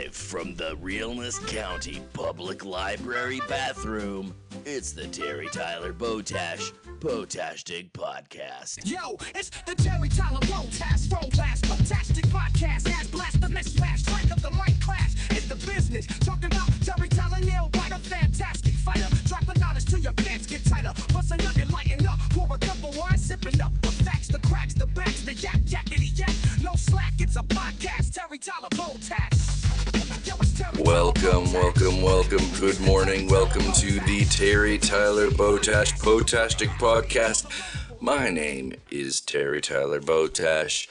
Live from the Realness County Public Library bathroom, it's the Terry Tyler Botash Potashtic Podcast. Yo, it's the Terry Tyler Botash Potashtic Podcast. Ass blast the next smash, strike of the mic clash. It's the business, talking about Terry Tyler, nail biter, fantastic fighter. Drop the knowledge till your pants get tighter. Bust a nugget, lighten up, pour a cup of wine, sipping up. The facts, the cracks, the backs, the yakety yak. No slack, it's a podcast. Terry Tyler Botash. Welcome. Good morning. Welcome to the Terry Tyler Botash Potashtic Podcast. My name is Terry Tyler Botash.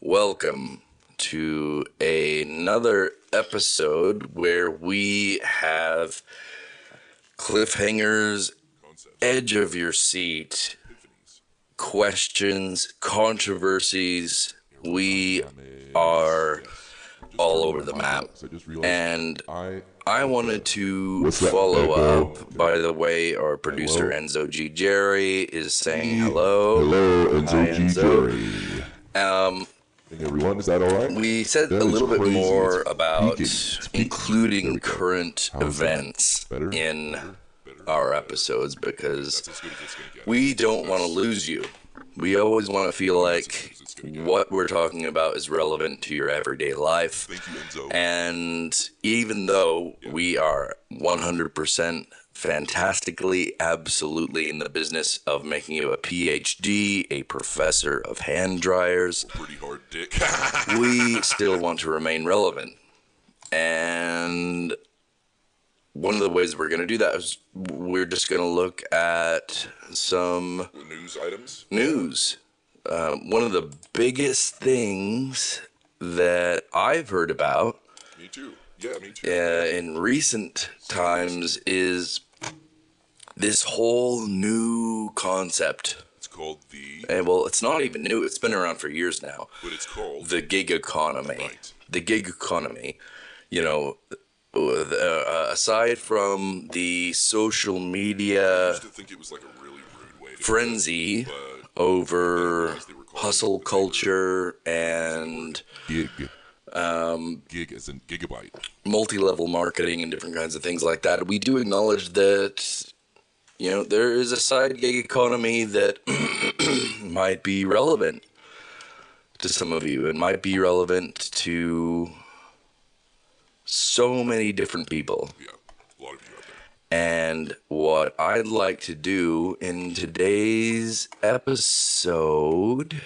Welcome to another episode where we have cliffhangers, edge of your seat, questions, controversies. We are all over the map, and I wanted to follow up. By the way, our producer Enzo G. Jerry is saying hello. Hello, Enzo Hi, G. Enzo. Jerry. Everyone, is that all right? We said a little bit more about including current events in our episodes because we don't want to lose you. We always want to feel like what we're talking about is relevant to your everyday life. Thank you, Enzo. And even though we are 100% fantastically, absolutely in the business of making you a PhD, a professor of hand dryers, Pretty hard dick. we still want to remain relevant. And one of the ways we're going to do that is we're just going to look at some News items? news. One of the biggest things that I've heard about Me too. Yeah, me too. in recent times is this whole new concept. It's called the... And well, it's not even new. It's been around for years now. But it's called... The gig economy. Right. The gig economy. You know, aside from the social I media used to think it was like a really rude way to frenzy put it, over they were calling hustle it the culture and gig. Gig as in gigabyte. multi-level marketing and different kinds of things like that. We do acknowledge that, you know, there is a side gig economy that might be relevant to some of you. It might be relevant to so many different people. Yeah, a lot of you out there. And what I'd like to do in today's episode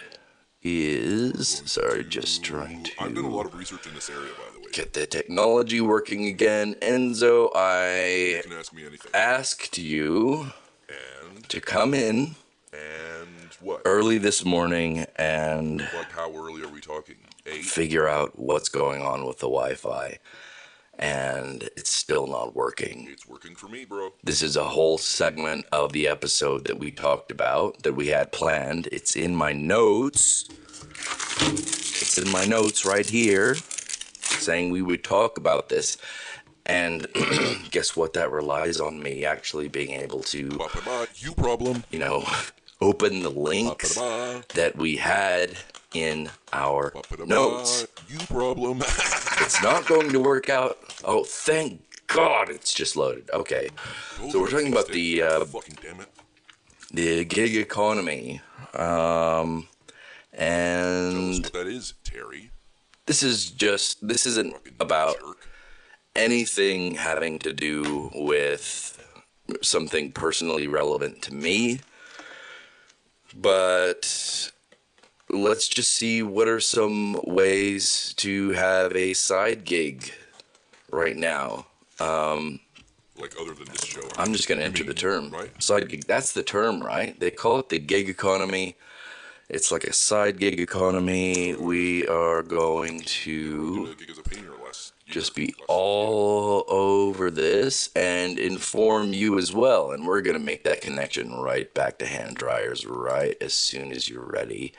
is... Sorry, just trying I've done a to lot of research in this area, by the way. get the technology working again. Enzo, You I can ask me anything. asked you And to come in what? early this morning and Like how early are we talking? 8? figure out what's going on with the Wi-Fi. And it's still not working. It's working for me, bro. This is a whole segment of the episode that we talked about, that we had planned. It's in my notes. It's in my notes right here, saying we would talk about this. And guess what? That relies on me actually being able to, Ba-ba-ba, you problem. you know, open the links Ba-ba-ba, that we had in our ba-ba-ba, notes. you problem. It's not going to work out. Oh, thank God it's just loaded. Okay. So we're talking about the Fucking damn it. the gig economy. Tell us And what that is, Terry. this isn't Fucking about jerk. anything having to do with something personally relevant to me. But let's just see what are some ways to have a side gig right now. Like other than this show. I'm just going to You enter mean, the term. Right? Side gig. That's the term, right? They call it the gig economy. It's like a side gig economy. We are going to Do a gig as a painter less. just be all over this and inform you as well. And we're going to make that connection right back to hand dryers right as soon as you're ready.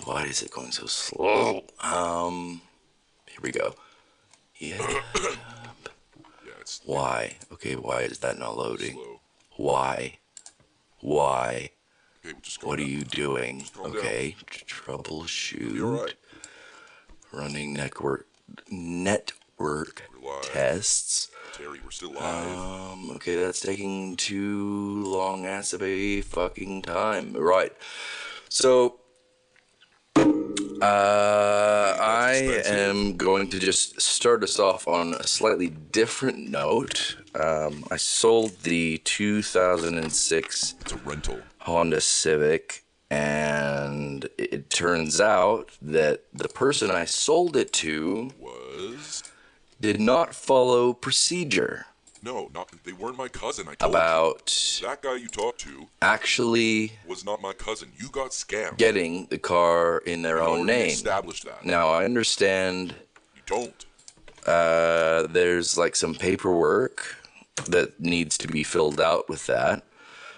Why is it going so slow? Here we go. Yeah. Yeah, it's Why? Okay, why is that not loading? slow. Why? Okay, we'll just What are you doing? calm down. Okay, troubleshoot. You're right. Running network network We're live. tests. Terry, we're still live. Okay, that's taking too long ass of a fucking time. Right. So, I am going to just start us off on a slightly different note. I sold the 2006 It's a rental. Honda Civic, and it turns out that the person I sold it to Was? did not follow procedure No, they weren't my cousin. I told about you. That guy you talked to actually was not my cousin. You got scammed. getting the car in their We own already name. established that. Now, I understand You don't. there's like some paperwork that needs to be filled out with that.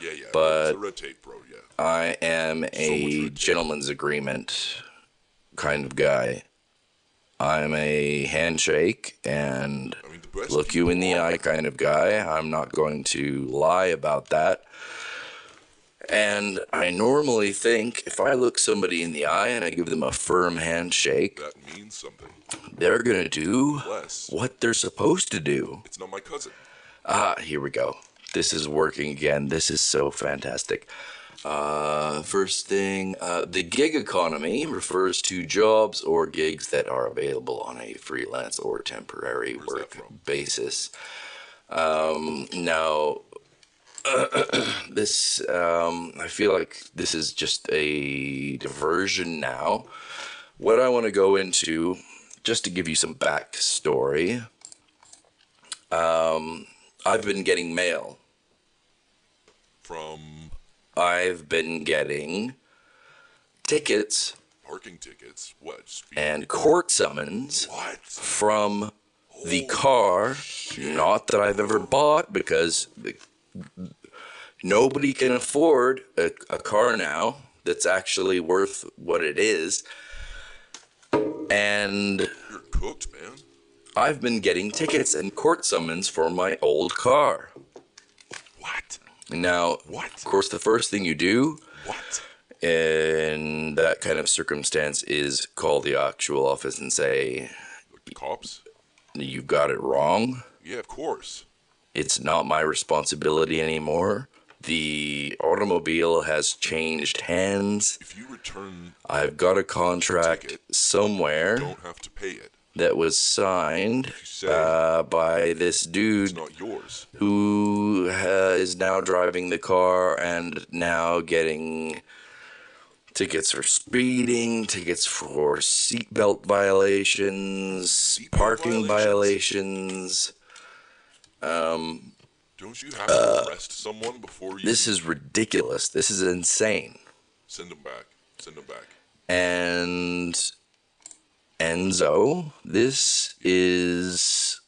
Yeah. But- it's the red tape, bro. Yeah. I am much a red tape. gentleman's agreement kind of guy. I'm a handshake and I mean, the best look you in the people eye are. kind of guy. I'm not going to lie about that. And I normally think if I look somebody in the eye and I give them a firm handshake, That means something. they're going to do Unless what they're supposed to do. it's not my cousin. Here we go. This is working again. This is so fantastic. First thing, the gig economy refers to jobs or gigs that are available on a freelance or temporary Where's that work from? basis. Now, this, I feel like this is just a diversion now. What I want to go into, just to give you some backstory, I've been getting mail. From I've been getting tickets parking tickets. What? and court summons What? from the car, not that I've ever bought, because nobody can afford a car now that's actually worth what it is. And You're cooked, man. I've been getting tickets and court summons for my old car. What? Now, What? of course, the first thing you do What? in that kind of circumstance is call the actual office and say, The cops? you got it wrong. Yeah, of course. It's not my responsibility anymore. The automobile has changed hands. If you return, I've got a contract Ticket. you somewhere don't have to pay it. that was signed You say by this it's dude not yours. who is now driving the car and now getting tickets for speeding, tickets for seatbelt violations, parking violations. Don't you have to arrest someone before you This is ridiculous. This is insane. send them back? Send them back. And Enzo, this is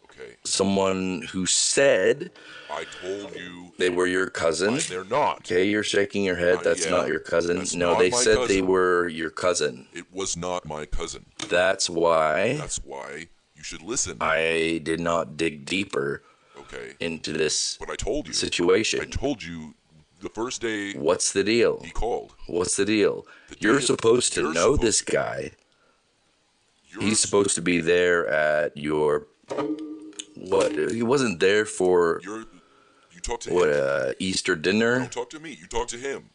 Okay. someone who said I told you they were your cousin. they're not. Okay, you're shaking your head. That's Yeah, not your cousin. that's No, not they my said they cousin. were your cousin. It was not my cousin. That's why That's why you should listen. I did not dig deeper Okay. into this But I told you. situation. I told you the first day What's the deal? he called. What's the deal? The You're deal- supposed to you're know supposed- this guy. You're He's supposed to be there at your what? He wasn't there for You talk to what? him. Easter dinner? Don't talk to me. You talk to him.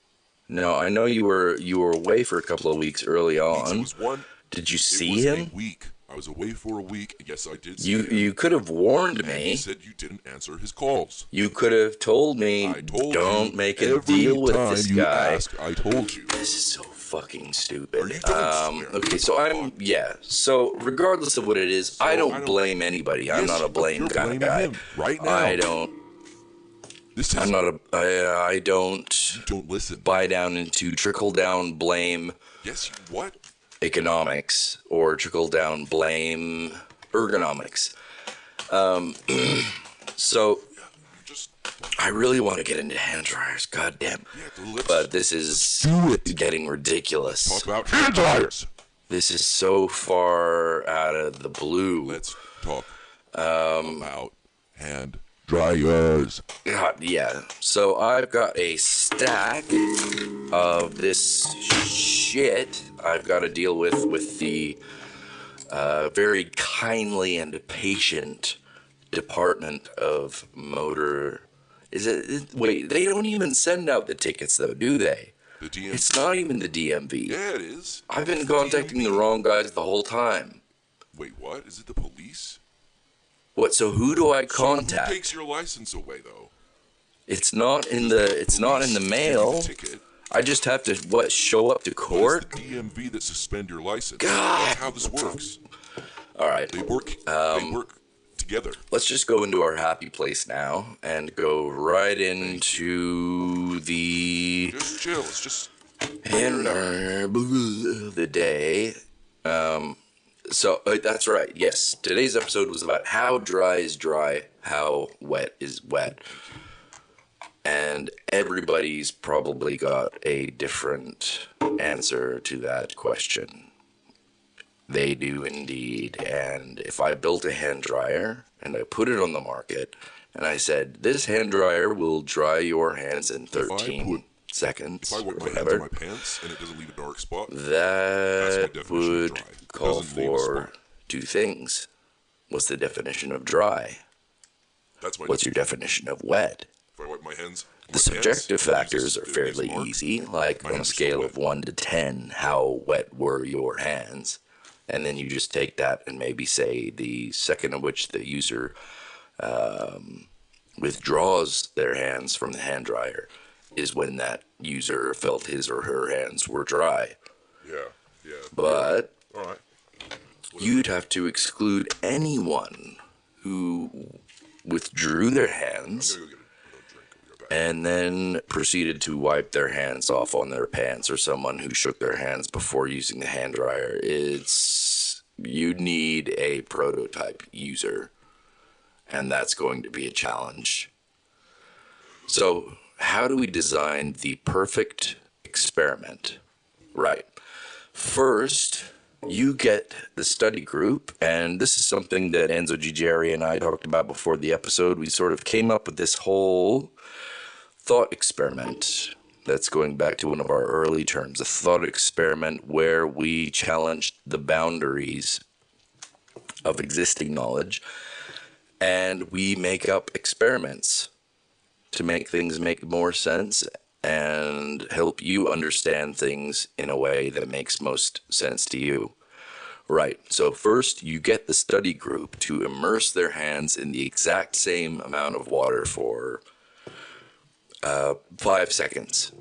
No, I know you were away for a couple of weeks early It on. was one. Did you It see was him? a week. I was away for a week. Yes, I did. See You him. you could have warned And he me. said you didn't answer his calls. You could have told me. I told Don't you make a every deal with time this you guy. ask, I told you. This is so fucking stupid. Or you don't swear. Okay, so So regardless of what it is, I don't blame anybody. I'm Yes, not a blame you're kind of blaming guy. him right now. I don't. This is. I'm not a. I don't Don't listen. buy down into trickle down blame Yes. What? economics or trickle down blame ergonomics. So You just. I really want to get into hand dryers. Goddamn. Yeah. Let's But this is do it. getting ridiculous. Talk about hand dryers. This is so far out of the blue. Let's talk about hand dryers. God, yeah. So I've got a stack of this shit I've got to deal with the very kindly and patient Department of Motor. Wait, they don't even send out the tickets, though, do they? The DMV. It's not even the DMV. Yeah, it is. I've been contacting the wrong guys the whole time. Wait, what? Is it the police? What? So who do I So contact? who takes your license away, though? It's not in the mail. Ticket. I just have to show up to court. But it's the DMV that suspend your license. God. That's how this works. All right. They work together. Let's just go into our happy place now and go right into the Just chill. It's just the day. So that's right. Yes, today's episode was about how dry is dry, how wet is wet. And everybody's probably got a different answer to that question. They do indeed. And if I built a hand dryer and I put it on the market and I said, this hand dryer will dry your hands in 13 seconds, if I or wipe my hands whatever, on my pants and it doesn't leave a dark spot, that definition of would dry. call Doesn't leave a for spot. two things. What's the definition of dry? that's my. What's your definition of wet? If I wipe my hands, The subjective factors are fairly easy, like My on a hands are scale so of 1 to 10, how wet were your hands? And then you just take that and maybe say the second of which the user withdraws their hands from the hand dryer is when that user felt his or her hands were dry. Yeah. But All right. you'd have to exclude anyone who withdrew their hands I'm gonna go get another drink. We'll be right back. and then proceeded to wipe their hands off on their pants, or someone who shook their hands before using the hand dryer. You need a prototype user, and that's going to be a challenge. So how do we design the perfect experiment? Right. First, you get the study group, and this is something that Enzo Gigieri and I talked about before the episode. We sort of came up with this whole thought experiment that's going back to one of our early terms, a thought experiment where we challenged the boundaries of existing knowledge, and we make up experiments to make things make more sense and help you understand things in a way that makes most sense to you. Right, so first you get the study group to immerse their hands in the exact same amount of water for 5 seconds.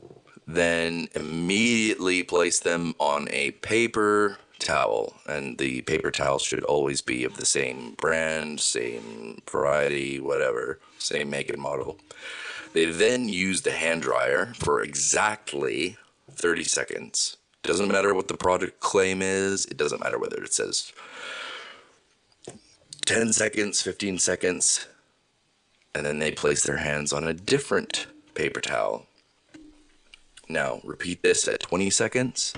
Then immediately place them on a paper towel, and the paper towel should always be of the same brand, same variety, whatever, same make and model. They then use the hand dryer for exactly 30 seconds. Doesn't matter what the product claim is. It doesn't matter whether it says 10 seconds, 15 seconds, and then they place their hands on a different paper towel. Now, repeat this at 20 seconds,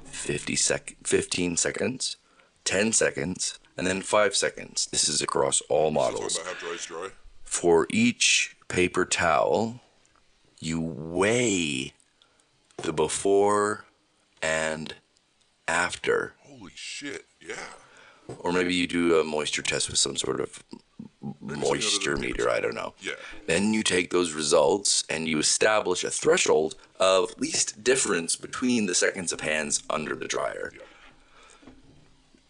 15 seconds, 10 seconds, and then 5 seconds. This is across all models. Talking about how dry is dry. For each paper towel, you weigh the before and after. Holy shit! Yeah. Or maybe you do a moisture test with some sort of moisture meter, I don't know. Yeah. Then you take those results and you establish a threshold of least difference between the seconds of hands under the dryer. Yeah.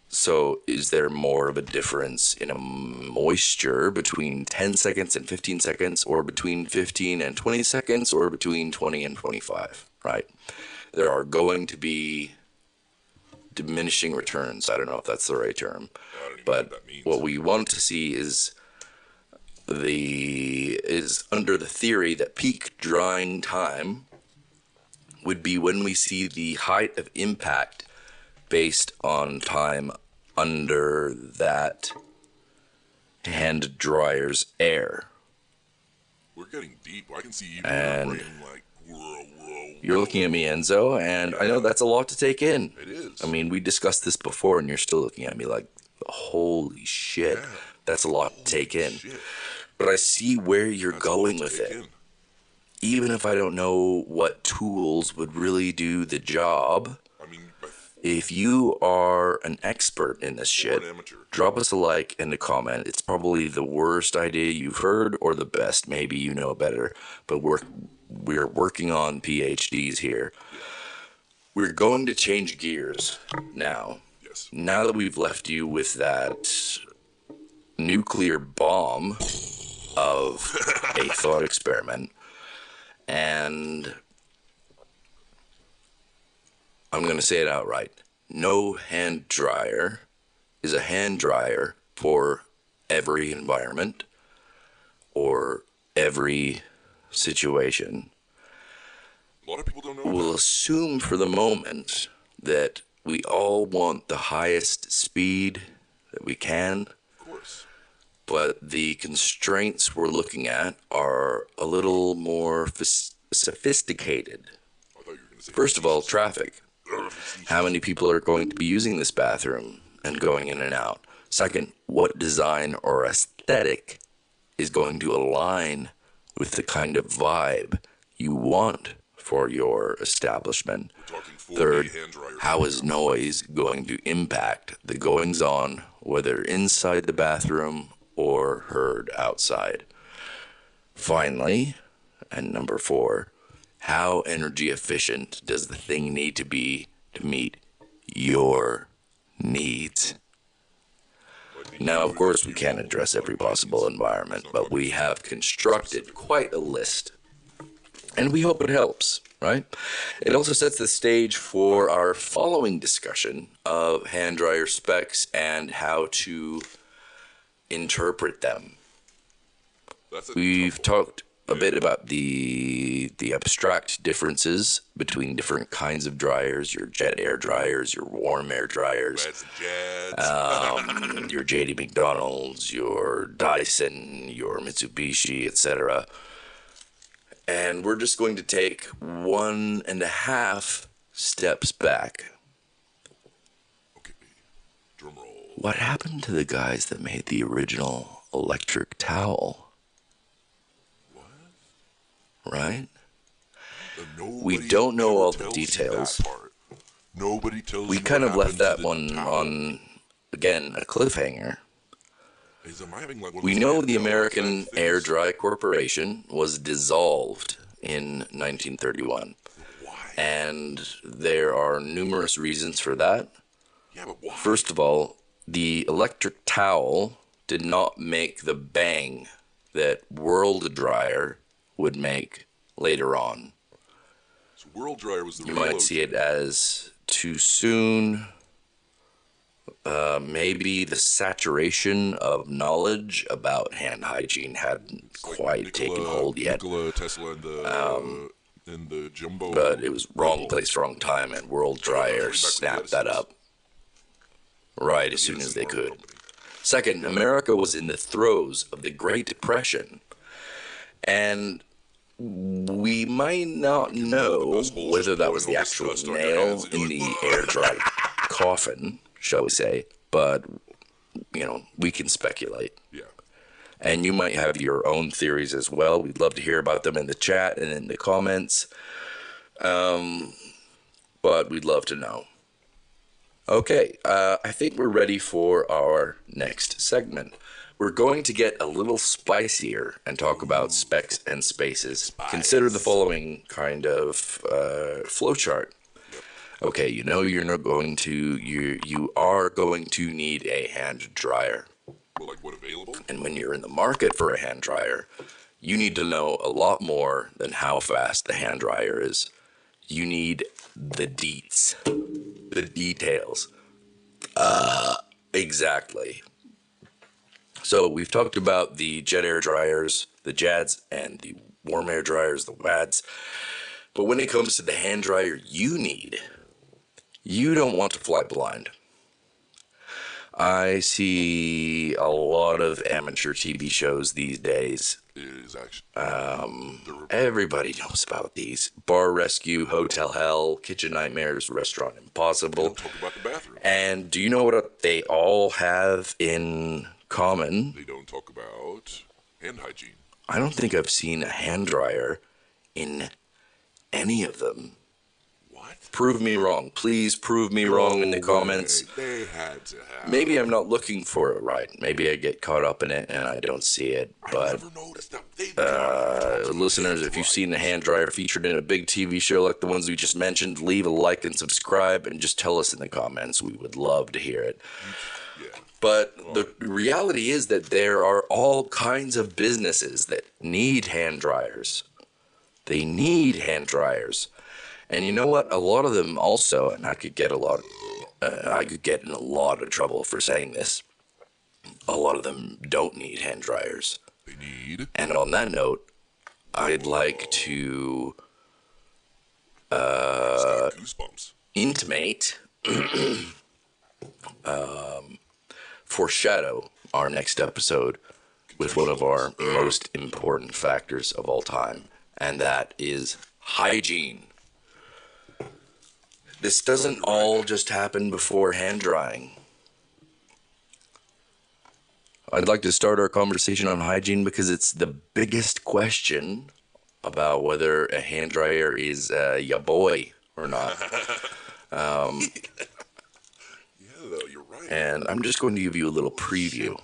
So is there more of a difference in a moisture between 10 seconds and 15 seconds, or between 15 and 20 seconds, or between 20 and 25, right? There are going to be diminishing returns. I don't know if that's the right term. I don't even know But what that means. what we want to see is under the theory that peak drying time would be when we see the height of impact based on time under that hand dryer's air. We're getting deep. I can see you And- brain like, whoa. You're looking at me, Enzo, and I know that's a lot to take in. It is. I mean, we discussed this before, and you're still looking at me like, holy shit, Yeah. that's a lot to take in. Shit. But I see where you're That's a lot going to with take it. in. Even if I don't know what tools would really do the job, I mean, If you are an expert in this Or shit, an amateur. drop us a like and a comment. It's probably the worst idea you've heard or the best. Maybe you know better. But we're working on PhDs here. Yeah. We're going to change gears now. Yes. Now that we've left you with that nuclear bomb of a thought experiment, and I'm going to say it outright. No hand dryer is a hand dryer for every environment or every situation. A lot of people don't know We'll that. assume for the moment that we all want the highest speed that we can, Of course. but the constraints we're looking at are a little more sophisticated. I thought you were going to say. First of all, traffic. How many people are going to be using this bathroom and going in and out? Second, what design or aesthetic is going to align with the kind of vibe you want for your establishment? We're talking 4K Third, hand dryers. how is noise going to impact the goings on, whether inside the bathroom or heard outside? Finally, and number 4, how energy efficient does the thing need to be to meet your needs? Now, of course, we can't address every possible environment, but we have constructed quite a list. And we hope it helps, right? It also sets the stage for our following discussion of hand dryer specs and how to interpret them. That's a We've tough one. talked a bit about the abstract differences between different kinds of dryers, your jet air dryers, your warm air dryers, Reds and Jads. your JD McDonald's, your Dyson, your Mitsubishi, etc. And we're just going to take 1.5 steps back. Okay. Drum roll. What happened to the guys that made the original electric towel? Right? We Nobody don't know ever all the tells you details. that part. Nobody tells We you kind what of left happened that to the one towel. on, again, a cliffhanger. Am I having like one of We those know the handheld American things? Air Dry Corporation was dissolved in 1931. Why? And there are numerous reasons for that. Yeah, but why? First of all, the electric towel did not make the bang that World Dryer would make later on. So World Dryer was the You real might see OG. it as too soon. Maybe the saturation of knowledge about hand hygiene hadn't It's like quite taken hold yet. Nikola Tesla and the Jumbo. But it was wrong Rebel. place, wrong time, and World Dryer snapped that up right as soon as they could. Second, America was in the throes of the Great Depression, and we might not know whether that was the actual nail in the air dry coffin, shall we say, but, you know, we can speculate. Yeah. And you might have your own theories as well. We'd love to hear about them in the chat and in the comments. But we'd love to know. Okay, I think we're ready for our next segment. We're going to get a little spicier and talk about specs and spaces. Consider the following kind of flowchart. Okay, you know you are going to need a hand dryer. Well, like what available? And when you're in the market for a hand dryer, you need to know a lot more than how fast the hand dryer is. You need the deets, the details. Exactly. So we've talked about the jet air dryers, the JADs, and the warm air dryers, the WADs. But when it comes to the hand dryer you need, you don't want to fly blind. I see a lot of amateur TV shows these days. It is actually. Everybody knows about these. Bar Rescue, Hotel Hell, Kitchen Nightmares, Restaurant They Impossible. don't talk about the bathroom. And do you know what they all have in common? They don't talk about hand hygiene. I don't think I've seen a hand dryer in any of them. What? What? Prove me wrong. Please prove me wrong in the No comments. way. They had to have. Maybe I'm not looking for it right. Maybe I get caught up in it and I don't see it. I But never noticed that. They've got to listeners, if you've seen the hand dryer featured in a big TV show like the ones we just mentioned, leave a like and subscribe and just tell us in the comments. We would love to hear it. Yeah. But the reality is that there are all kinds of businesses that need hand dryers. They need hand dryers. And you know what? A lot of them also, and I could get in a lot of trouble for saying this. A lot of them don't need hand dryers. They need. And on that note, I'd like to Goosebumps. intimate, foreshadow our next episode with one of our most important factors of all time, and that is hygiene. This doesn't all just happen before hand drying. I'd like to start our conversation on hygiene because it's the biggest question about whether a hand dryer is ya boy or not. Yeah, though, you're right. And I'm just going to give you a little preview,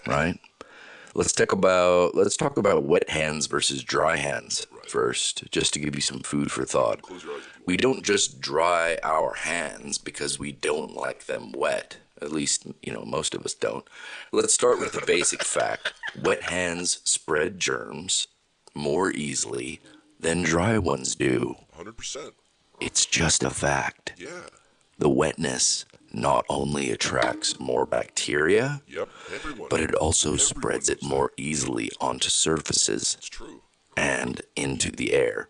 right? Let's talk about wet hands versus dry hands first, just to give you some food for thought. Close your eyes if you want. We don't just dry our hands because we don't like them wet. At least, most of us don't. Let's start with the basic fact. Wet hands spread germs more easily than dry ones do. 100%. It's just a fact. Yeah. The wetness not only attracts more bacteria, Yep. Everyone. but it also Everyone spreads it knows more easily onto surfaces It's true. and into the air.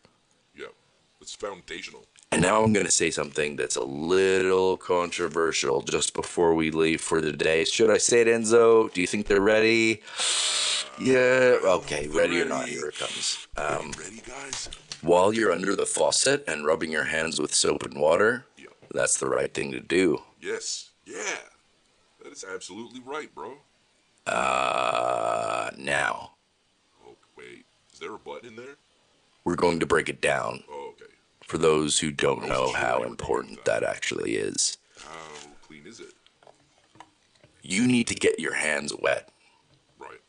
Yep. It's foundational. And now I'm going to say something that's a little controversial just before we leave for the day. Should I say it, Enzo? Do you think they're ready? Yeah. Okay, ready or not, here it comes. Ready, guys? While you're under the faucet and rubbing your hands with soap and water, Yep. that's the right thing to do. Yes. Yeah. That is absolutely right, bro. Now, Oh, wait. Is there a button in there? we're going to break it down Oh, okay. for those who don't know how important that actually is. How clean is it? You need to get your hands wet. Right.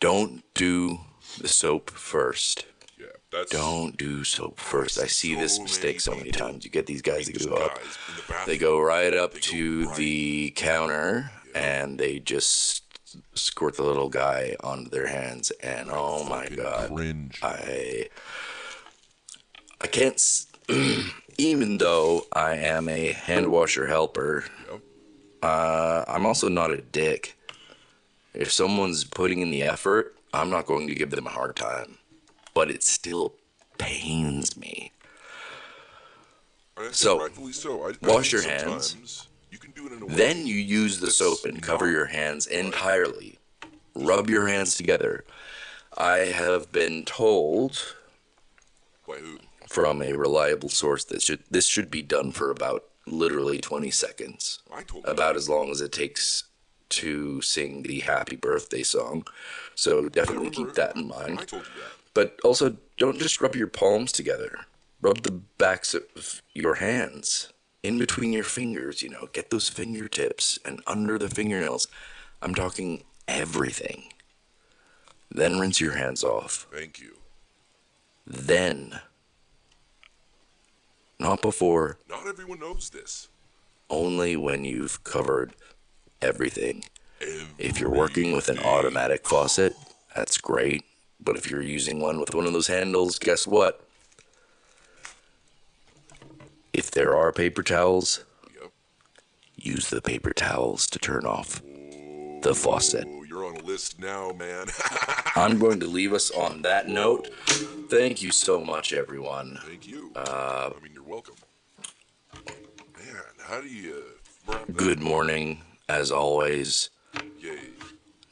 Don't do the soap first. Yeah. That's. Don't do soap first. I see this So mistake so many many people times. You get these guys that go up. Guys in the bathroom. They go right up They go to right- the counter and they just squirt the little guy onto their hands. And oh my Fucking god, Cringe. I can't. Even though I am a hand washer helper, Yep. I'm also not a dick. If someone's putting in the effort, I'm not going to give them a hard time. But it still pains me. I think So, rightfully so. I wash think your hands. sometimes You can do it in a way. Then you use the soap and cover your hands entirely. Rub your hands together. I have been told By who? from a reliable source that this should be done for about literally 20 seconds. I told you. About as long as it takes to sing the happy birthday song. So definitely keep that in mind. I told you that. But also, don't just rub your palms together. Rub the backs of your hands in between your fingers, get those fingertips and under the fingernails. I'm talking everything. Then rinse your hands off. Thank you. Then, not before, Not everyone knows this. only when you've covered everything. If you're working with an automatic faucet, that's great. But if you're using one with one of those handles, guess what? If there are paper towels, Yep. use the paper towels to turn off the faucet. Oh, you're on a list now, man. I'm going to leave us on that note. Thank you so much, everyone. Thank you. I mean, you're welcome. Man, how do you wrap that? Good morning, as always. Yay.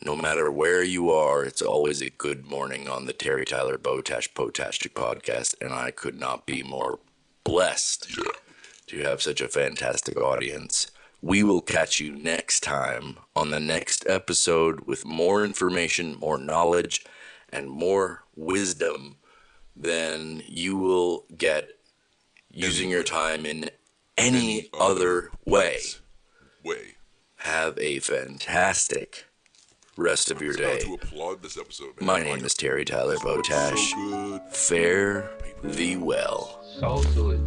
No matter where you are, it's always a good morning on the Terry Tyler Botash Potashtic podcast, and I could not be more blessed to have such a fantastic audience. We will catch you next time on the next episode with more information, more knowledge, and more wisdom than you will get using your time in any other way. Have a fantastic rest of your day. To applaud this episode, man. My name is Terry Tyler Botash. So good. Fare thee well. Salsa,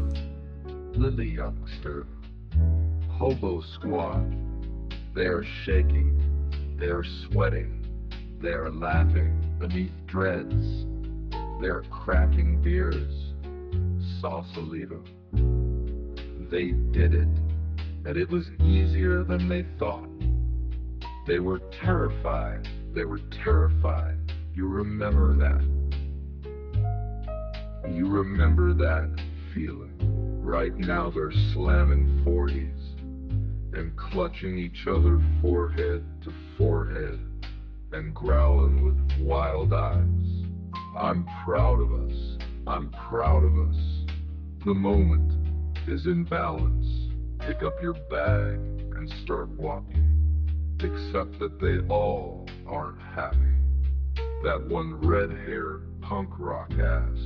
Lily Youngster, Hobo Squad. They're shaking, they're sweating, they're laughing beneath dreads, they're cracking beers. Sausalito. They did it, and it was easier than they thought. They were terrified. They were terrified. You remember that. You remember that feeling. Right now they're slamming 40s and clutching each other forehead to forehead and growling with wild eyes. I'm proud of us. I'm proud of us. The moment is in balance. Pick up your bag and start walking. Except that they all aren't happy. That one red-haired punk rock ass.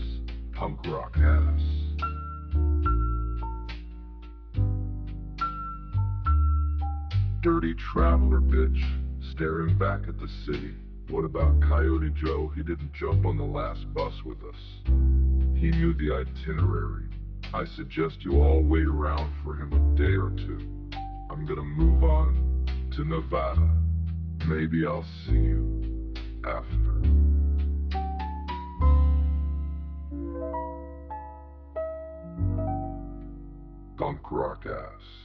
Dirty traveler bitch, staring back at the city. What about Coyote Joe? He didn't jump on the last bus with us. He knew the itinerary. I suggest you all wait around for him a day or two. I'm gonna move on to Nevada. Maybe I'll see you after. Punk rock ass.